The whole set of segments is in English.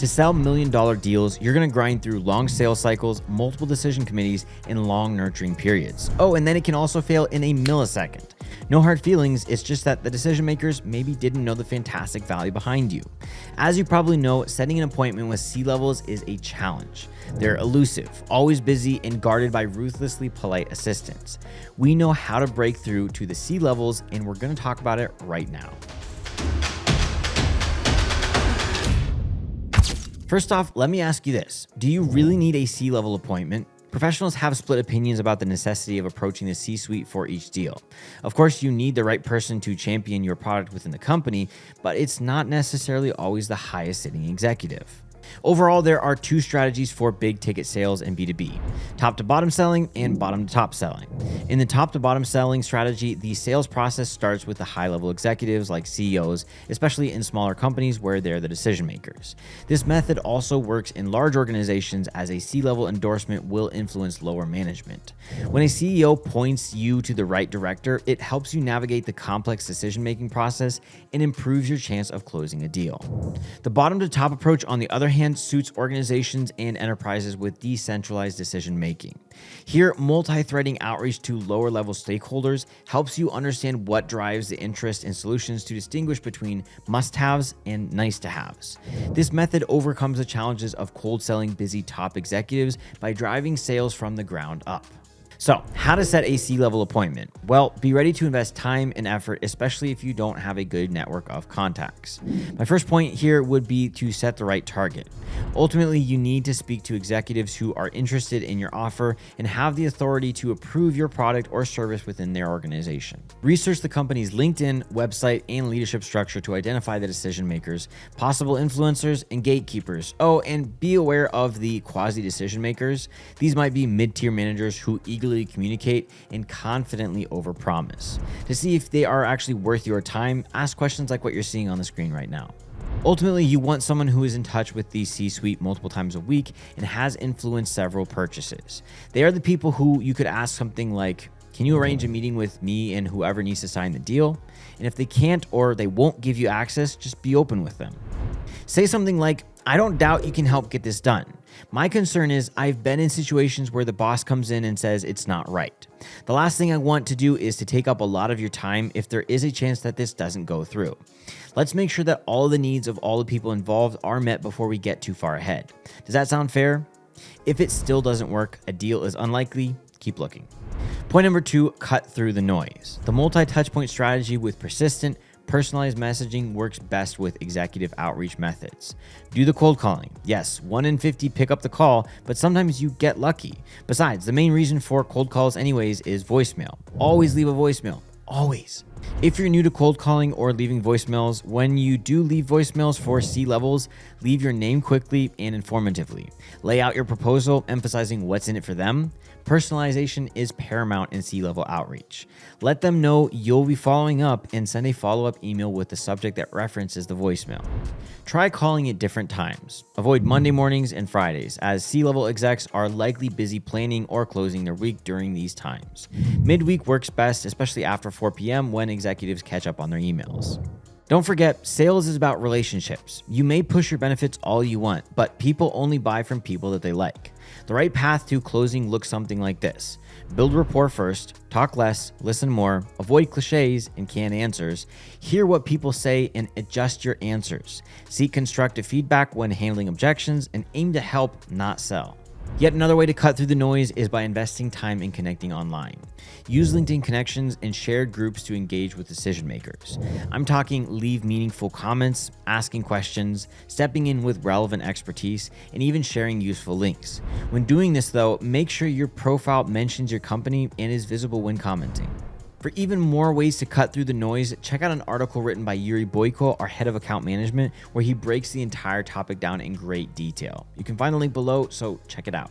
To sell million-dollar deals, you're going to grind through long sales cycles, multiple decision committees, and long nurturing periods. Oh, and then it can also fail in a millisecond. No hard feelings, it's just that the decision makers maybe didn't know the fantastic value behind you. As you probably know, setting an appointment with C-levels is a challenge. They're elusive, always busy, and guarded by ruthlessly polite assistants. We know how to break through to the C-levels, and we're going to talk about it right now. First off, let me ask you this. Do you really need a C-level appointment? Professionals have split opinions about the necessity of approaching the C-suite for each deal. Of course, you need the right person to champion your product within the company, but it's not necessarily always the highest sitting executive. Overall, there are two strategies for big ticket sales and B2B, top to bottom selling and bottom to top selling. In the top to bottom selling strategy, the sales process starts with the high level executives like CEOs, especially in smaller companies where they're the decision makers. This method also works in large organizations as a C-level endorsement will influence lower management. When a CEO points you to the right director, it helps you navigate the complex decision-making process and improves your chance of closing a deal. The bottom to top approach, on the other hand, suits organizations and enterprises with decentralized decision making. Here, multi-threading outreach to lower level stakeholders helps you understand what drives the interest in solutions to distinguish between must-haves and nice-to-haves. This method overcomes the challenges of cold selling busy top executives by driving sales from the ground up. So, how to set a C-level appointment? Well, be ready to invest time and effort, especially if you don't have a good network of contacts. My first point here would be to set the right target. Ultimately, you need to speak to executives who are interested in your offer and have the authority to approve your product or service within their organization. Research the company's LinkedIn, website, and leadership structure to identify the decision makers, possible influencers, and gatekeepers. Oh, and be aware of the quasi-decision makers. These might be mid-tier managers who eagerly communicate and confidently overpromise. To see if they are actually worth your time, ask questions like what you're seeing on the screen right now. Ultimately, you want someone who is in touch with the C-suite multiple times a week and has influenced several purchases. They are the people who you could ask something like, can you arrange a meeting with me and whoever needs to sign the deal? And if they can't or they won't give you access, just be open with them. Say something like, I don't doubt you can help get this done. My concern is I've been in situations where the boss comes in and says it's not right. The last thing I want to do is to take up a lot of your time if there is a chance that this doesn't go through. Let's make sure that all the needs of all the people involved are met before we get too far ahead. Does that sound fair? If it still doesn't work, a deal is unlikely, keep looking. Point number 2, cut through the noise. The multi-touchpoint strategy with persistent, personalized messaging works best with executive outreach methods. Do the cold calling. Yes, 1 in 50 pick up the call, but sometimes you get lucky. Besides, the main reason for cold calls anyways is voicemail. Always leave a voicemail. Always. If you're new to cold calling or leaving voicemails, when you do leave voicemails for C-levels, leave your name quickly and informatively. Lay out your proposal, emphasizing what's in it for them. Personalization is paramount in C-level outreach. Let them know you'll be following up and send a follow-up email with the subject that references the voicemail. Try calling at different times. Avoid Monday mornings and Fridays, as C-level execs are likely busy planning or closing their week during these times. Midweek works best, especially after 4 p.m. when executives catch up on their emails. Don't forget, sales is about relationships. You may push your benefits all you want, but people only buy from people that they like. The right path to closing looks something like this. Build rapport first, talk less, listen more, avoid cliches and canned answers, hear what people say and adjust your answers. Seek constructive feedback when handling objections and aim to help, not sell. Yet another way to cut through the noise is by investing time in connecting online. Use LinkedIn connections and shared groups to engage with decision makers. I'm talking leave meaningful comments, asking questions, stepping in with relevant expertise, and even sharing useful links. When doing this though, make sure your profile mentions your company and is visible when commenting. For even more ways to cut through the noise, check out an article written by Yuri Boyko, our head of account management, where he breaks the entire topic down in great detail. You can find the link below, so check it out.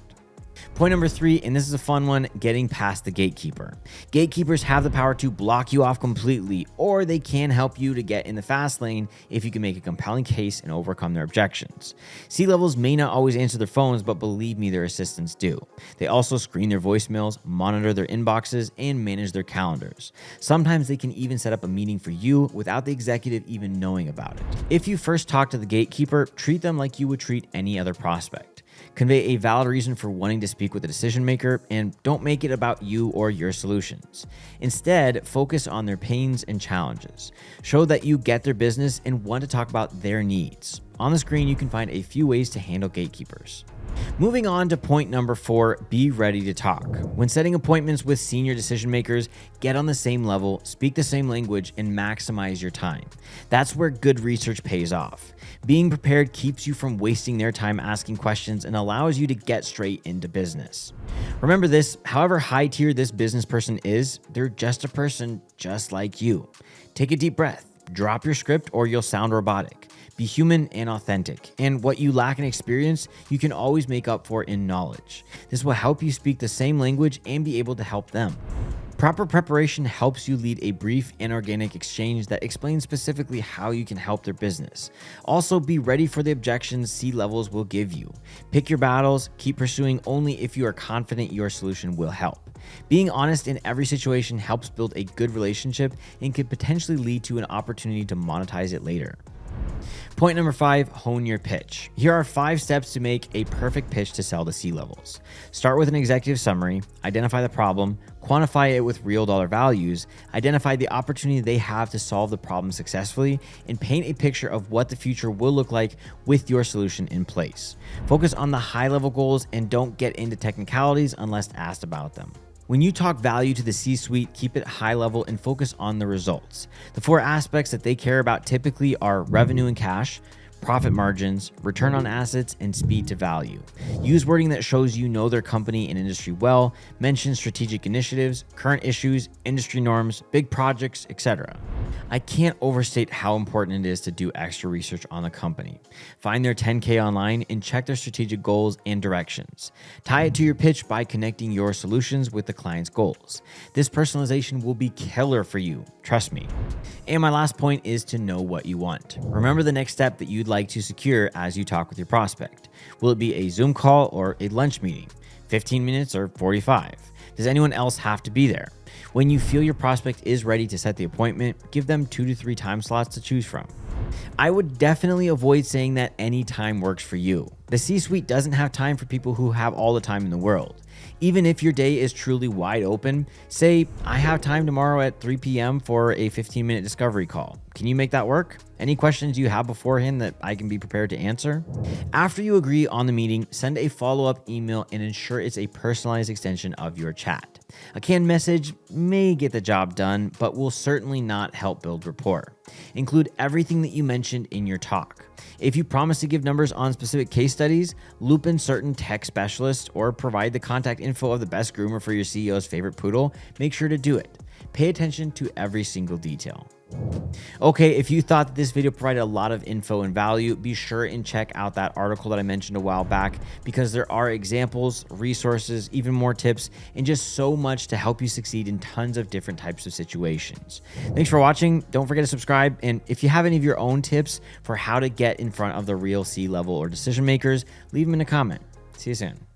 Point number 3, and this is a fun one, getting past the gatekeeper. Gatekeepers have the power to block you off completely, or they can help you to get in the fast lane if you can make a compelling case and overcome their objections. C-levels may not always answer their phones, but believe me, their assistants do. They also screen their voicemails, monitor their inboxes, and manage their calendars. Sometimes they can even set up a meeting for you without the executive even knowing about it. If you first talk to the gatekeeper, treat them like you would treat any other prospect. Convey a valid reason for wanting to speak with the decision maker, and don't make it about you or your solutions. Instead, focus on their pains and challenges. Show that you get their business and want to talk about their needs. On the screen, you can find a few ways to handle gatekeepers. Moving on to point number 4, be ready to talk. When setting appointments with senior decision makers, get on the same level, speak the same language, and maximize your time. That's where good research pays off. Being prepared keeps you from wasting their time asking questions and allows you to get straight into business. Remember this, however high tier this business person is, they're just a person just like you. Take a deep breath, drop your script, or you'll sound robotic. Be human and authentic, and what you lack in experience, you can always make up for in knowledge. This will help you speak the same language and be able to help them. Proper preparation helps you lead a brief and organic exchange that explains specifically how you can help their business. Also, be ready for the objections C-levels will give you. Pick your battles, keep pursuing only if you are confident your solution will help. Being honest in every situation helps build a good relationship and could potentially lead to an opportunity to monetize it later. Point number 5, hone your pitch. Here are 5 steps to make a perfect pitch to sell to C-levels. Start with an executive summary, identify the problem, quantify it with real dollar values, identify the opportunity they have to solve the problem successfully, and paint a picture of what the future will look like with your solution in place. Focus on the high-level goals and don't get into technicalities unless asked about them. When you talk value to the C-suite, keep it high level and focus on the results. The 4 aspects that they care about typically are revenue and cash, profit margins, return on assets, and speed to value. Use wording that shows you know their company and industry well. Mention strategic initiatives, current issues, industry norms, big projects, etc. I can't overstate how important it is to do extra research on the company. Find their 10K online and check their strategic goals and directions. Tie it to your pitch by connecting your solutions with the client's goals. This personalization will be killer for you, trust me. And my last point is to know what you want. Remember the next step that you'd like to secure as you talk with your prospect. Will it be a Zoom call or a lunch meeting? 15 minutes or 45? Does anyone else have to be there? When you feel your prospect is ready to set the appointment, give them 2 to 3 time slots to choose from. I would definitely avoid saying that any time works for you. The C-suite doesn't have time for people who have all the time in the world. Even if your day is truly wide open, say, I have time tomorrow at 3 p.m. for a 15-minute discovery call. Can you make that work? Any questions you have beforehand that I can be prepared to answer? After you agree on the meeting, send a follow-up email and ensure it's a personalized extension of your chat. A canned message may get the job done, but will certainly not help build rapport. Include everything that you mentioned in your talk. If you promise to give numbers on specific case studies, loop in certain tech specialists, or provide the contact info of the best groomer for your CEO's favorite poodle, make sure to do it. Pay attention to every single detail. Okay, if you thought that this video provided a lot of info and value, be sure and check out that article that I mentioned a while back, because there are examples, resources, even more tips, and just so much to help you succeed in tons of different types of situations. Thanks for watching. Don't forget to subscribe. And if you have any of your own tips for how to get in front of the real C-level or decision makers, leave them in a comment. See you soon.